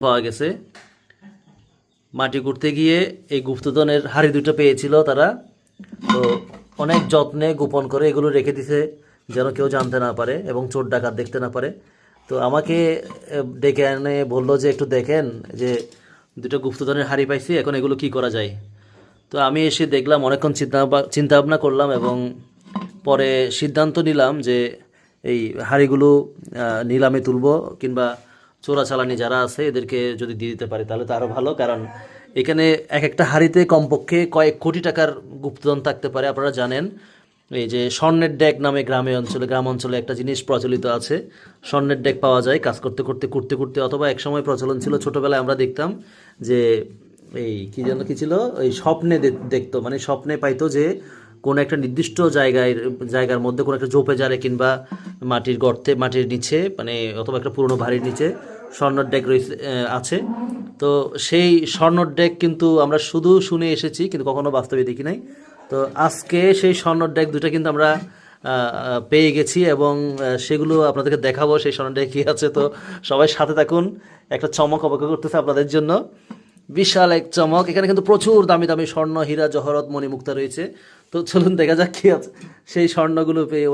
পাওয়া গেছে। মাটি করতে গিয়ে এই গুপ্তধনের হাড়ি দুটো পেয়েছিল তারা। তো অনেক যত্নে গোপন করে এগুলো রেখে দিছে যেন কেউ জানতে না পারে এবং চোর ডাকাত দেখতে না পারে। তো আমাকে ডেকে এনে বললো যে একটু দেখেন যে দুটো গুপ্তধনের হাড়ি পাইছি, এখন এগুলো কি করা যায়। তো আমি এসে দেখলাম, অনেকক্ষণ চিন্তা ভাবনা করলাম এবং পরে সিদ্ধান্ত নিলাম যে এই হাঁড়িগুলো নিলামে তুলবো, কিংবা চোরাচালানি যারা আছে এদেরকে যদি দিয়ে দিতে পারি তাহলে তো আরও ভালো। কারণ এখানে এক একটা হাঁড়িতে কমপক্ষে কয়েক কোটি টাকার গুপ্তধন থাকতে পারে। আপনারা জানেন এই যে স্বর্ণের ডেক নামে গ্রাম অঞ্চলে একটা জিনিস প্রচলিত আছে। স্বর্ণের ডেক পাওয়া যায় কাজ করতে করতে করতে করতে, অথবা এক সময় প্রচলন ছিল, ছোটোবেলায় আমরা দেখতাম যে এই কী যেন কী ছিল, ওই স্বপ্নে দেখতো, মানে স্বপ্নে পাইতো যে কোনো একটা নির্দিষ্ট জায়গার মধ্যে কোনো একটা ঝোপে জারে কিংবা মাটির গর্তে, মাটির নিচে, মানে অথবা একটা পুরনো বাড়ির নিচে স্বর্ণের ডেক রয়েছে, আছে। তো সেই স্বর্ণর ডেক কিন্তু আমরা শুধু শুনে এসেছি, কিন্তু কখনো বাস্তবে দেখি নাই। তো আজকে সেই স্বর্ণর ডেক দুটো কিন্তু আমরা পেয়ে গেছি এবং সেগুলো আপনাদেরকে দেখাবো সেই স্বর্ণর ডেক কী আছে। তো সবাই সাথে থাকুন, একটা চমক অপেক্ষা করতেছে আপনাদের জন্য, বিশাল এক চমক। এখানে কিন্তু প্রচুর দামি দামি স্বর্ণ, হীরা, জহরত, মণিমুক্তা রয়েছে। তো চলুন দেখা যাক কী আছে সেই স্বর্ণগুলো পেয়ে। ওই